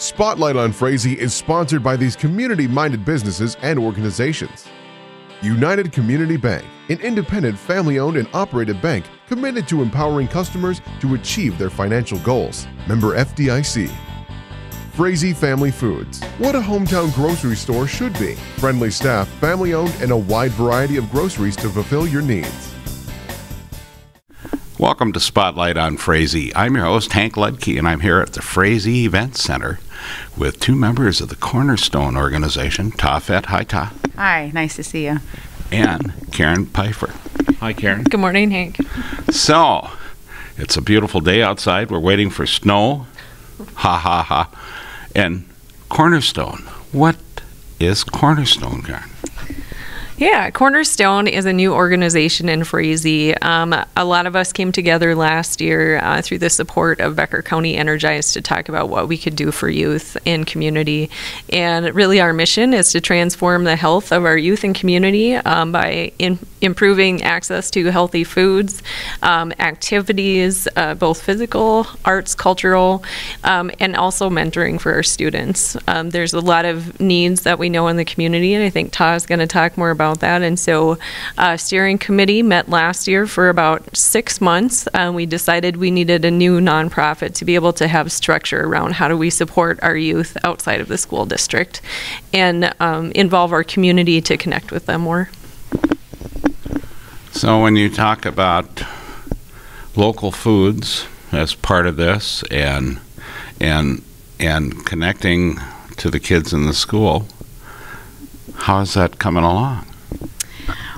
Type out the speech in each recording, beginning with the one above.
Spotlight on Frazee is sponsored by these community-minded businesses and organizations. United Community Bank, an independent, family-owned and operated bank committed to empowering customers to achieve their financial goals. Member FDIC. Frazee Family Foods, what a hometown grocery store should be. Friendly staff, family-owned, and a wide variety of groceries to fulfill your needs. Welcome to Spotlight on Frazee. I'm your host, Hank Ledke, and I'm here at the Frazee Event Center with two members of the Cornerstone Organization, Ta Fett. Hi, Ta. Hi, nice to see you. And Karen Pfeiffer. Hi, Karen. Good morning, Hank. So, it's a beautiful day outside. We're waiting for snow. Ha, ha, ha. And Cornerstone. What is Cornerstone, Karen? Yeah, Cornerstone is a new organization in Frazee. A lot of us came together last year through the support of Becker County Energized to talk about what we could do for youth and community. And really our mission is to transform the health of our youth and community by improving access to healthy foods, activities, both physical, arts, cultural, and also mentoring for our students. There's a lot of needs that we know in the community, and I think Ta is going to talk more about that. And so steering committee met last year for about 6 months. We decided we needed a new nonprofit to be able to have structure around how do we support our youth outside of the school district and involve our community to connect with them more. So when you talk about local foods as part of this and connecting to the kids in the school, how is that coming along?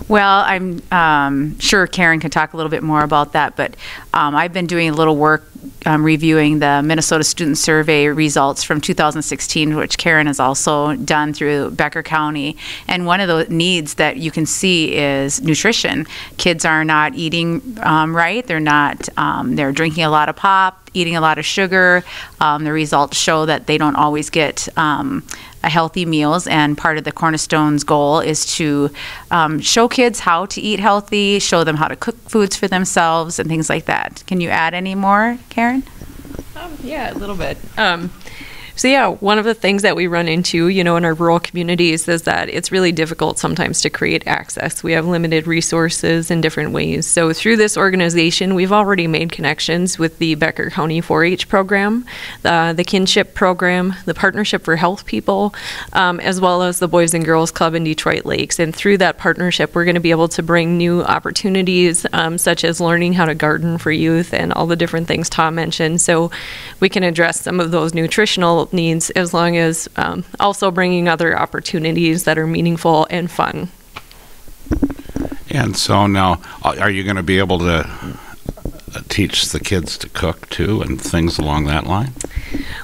Well, I'm sure Karen can talk a little bit more about that, but I've been doing a little work reviewing the Minnesota Student Survey results from 2016, which Karen has also done through Becker County. And one of the needs that you can see is nutrition. Kids are not eating right. They're drinking a lot of pop, eating a lot of sugar. The results show that they don't always get healthy meals, and part of the Cornerstone's goal is to show kids how to eat healthy, show them how to cook foods for themselves and things like that. Can you add any more, Karen? Yeah, a little bit. So yeah, one of the things that we run into, in our rural communities is that it's really difficult sometimes to create access. We have limited resources in different ways. So through this organization, we've already made connections with the Becker County 4-H program, the Kinship program, the Partnership for Health People, as well as the Boys and Girls Club in Detroit Lakes. And through that partnership, we're going to be able to bring new opportunities, such as learning how to garden for youth and all the different things Tom mentioned. So we can address some of those nutritional needs as long as also bringing other opportunities that are meaningful and fun. And so now, are you going to be able to teach the kids to cook too and things along that line?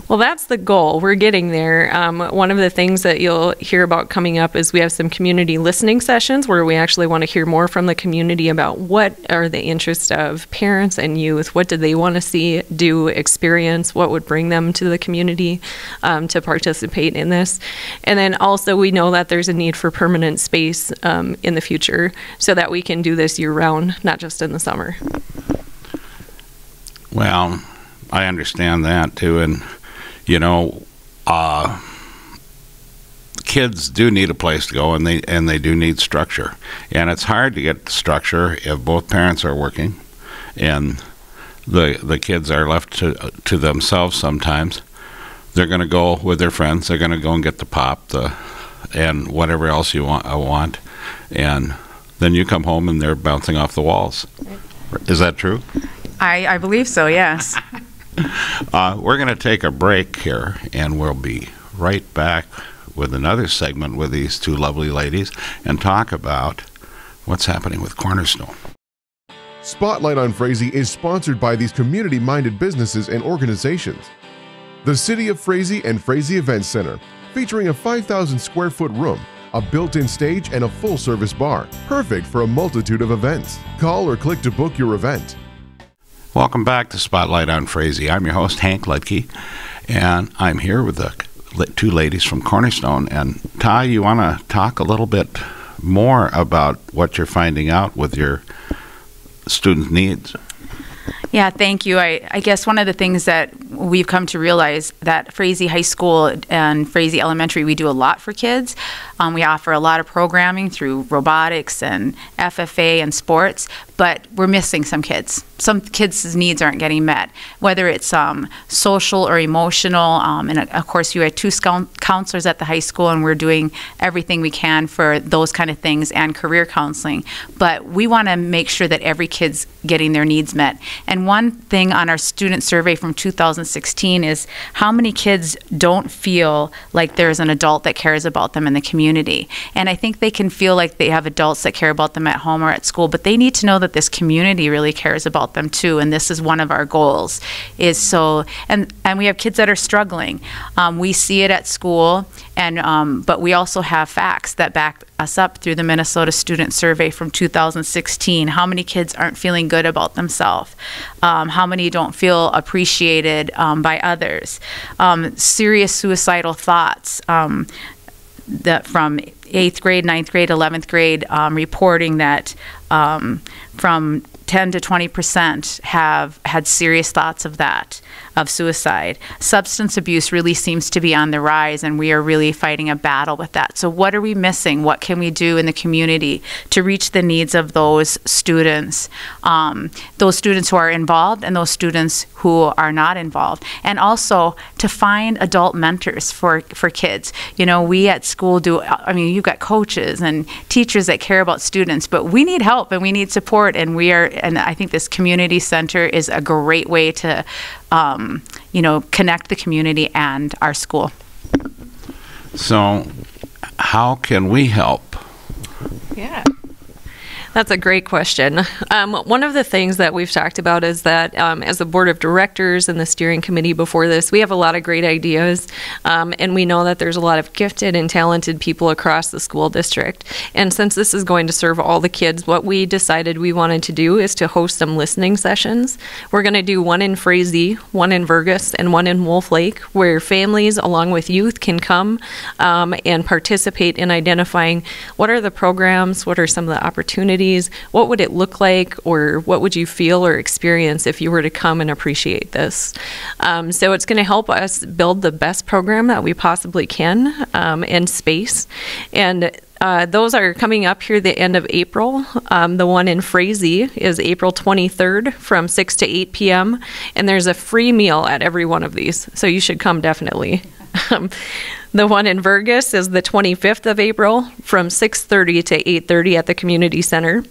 Well, that's the goal. We're getting there. One of the things that you'll hear about coming up is we have some community listening sessions where we actually want to hear more from the community about what are the interests of parents and youth. What do they want to see, do, experience? What would bring them to the community to participate in this? And then also we know that there's a need for permanent space in the future so that we can do this year-round, not just in the summer. Well, I understand that too, and kids do need a place to go, and they do need structure, and it's hard to get structure if both parents are working, and the kids are left to themselves sometimes. They're going to go with their friends. They're going to go and get the pop, and whatever else you want, and then you come home and they're bouncing off the walls. Is that true? I believe so, yes. We're going to take a break here, and we'll be right back with another segment with these two lovely ladies and talk about what's happening with Cornerstone. Spotlight on Frazee is sponsored by these community-minded businesses and organizations. The City of Frazee and Frazee Event Center, featuring a 5,000 square foot room, a built-in stage, and a full-service bar, perfect for a multitude of events. Call or click to book your event. Welcome back to Spotlight on Frazee. I'm your host, Hank Ledke, and I'm here with the two ladies from Cornerstone. And Ty, you want to talk a little bit more about what you're finding out with your student needs? Yeah, thank you. I guess one of the things that we've come to realize that Frazee High School and Frazee Elementary, we do a lot for kids. We offer a lot of programming through robotics and FFA and sports, but we're missing some kids. Some kids' needs aren't getting met, whether it's social or emotional. And of course, you have 2 counselors at the high school, and we're doing everything we can for those kind of things and career counseling. But we want to make sure that every kid's getting their needs met. And one thing on our student survey from 2016 is how many kids don't feel like there's an adult that cares about them in the community. And I think they can feel like they have adults that care about them at home or at school, but they need to know that this community really cares about them too. And this is one of our goals. And we have kids that are struggling. We see it at school, and but we also have facts that back us up through the Minnesota Student Survey from 2016. How many kids aren't feeling good about themselves? How many don't feel appreciated by others? Serious suicidal thoughts. That from 8th grade, 9th grade, 11th grade, reporting that from 10 to 20% have had serious thoughts of suicide. Substance abuse really seems to be on the rise, and we are really fighting a battle with that. So what are we missing? What can we do in the community to reach the needs of those students who are involved and those students who are not involved? And also to find adult mentors for kids. You know, we at school you've got coaches and teachers that care about students, but we need help and we need support, and I think this community center is a great way to connect the community and our school. So how can we help? Yeah. That's a great question. One of the things that we've talked about is that as a board of directors and the steering committee before this, we have a lot of great ideas, and we know that there's a lot of gifted and talented people across the school district. And since this is going to serve all the kids, what we decided we wanted to do is to host some listening sessions. We're going to do one in Frazee, one in Vergas, and one in Wolf Lake, where families along with youth can come and participate in identifying what are the programs, what are some of the opportunities, what would it look like, or what would you feel or experience if you were to come and appreciate this. So it's going to help us build the best program that we possibly can in space. And those are coming up here the end of April. The one in Frazee is April 23rd from 6 to 8 p.m. And there's a free meal at every one of these, so you should come definitely. The one in Vergas is the 25th of April from 6:30 to 8:30 at the community center.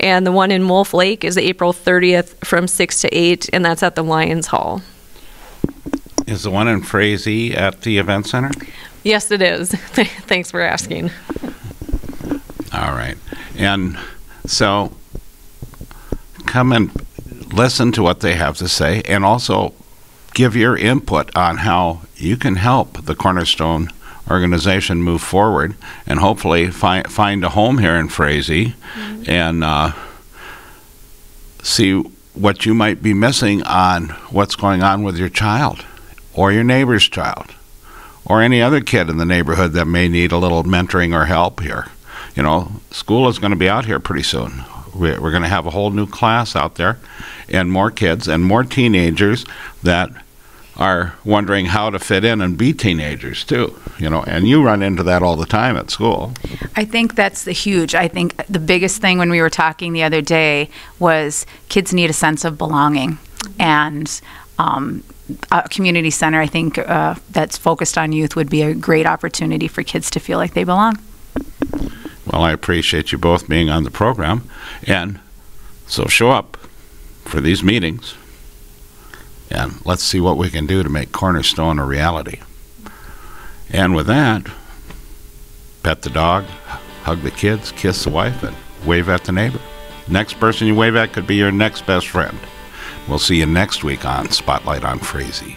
And the one in Wolf Lake is April 30th from 6 to 8, and that's at the Lions Hall. Is the one in Frazee at the event center? Yes, it is. Thanks for asking. All right. And so come and listen to what they have to say, and also give your input on how you can help the Cornerstone Organization move forward and hopefully find a home here in Frazee, and see what you might be missing on what's going on with your child or your neighbor's child or any other kid in the neighborhood that may need a little mentoring or help here. You know, school is going to be out here pretty soon. We're going to have a whole new class out there, and more kids and more teenagers that are wondering how to fit in and be teenagers too, you know, and you run into that all the time at school. I think that's I think the biggest thing when we were talking the other day was kids need a sense of belonging, and a community center, I think, that's focused on youth would be a great opportunity for kids to feel like they belong. Well, I appreciate you both being on the program, and so show up for these meetings, and let's see what we can do to make Cornerstone a reality. And with that, pet the dog, hug the kids, kiss the wife, and wave at the neighbor. Next person you wave at could be your next best friend. We'll see you next week on Spotlight on Frazee.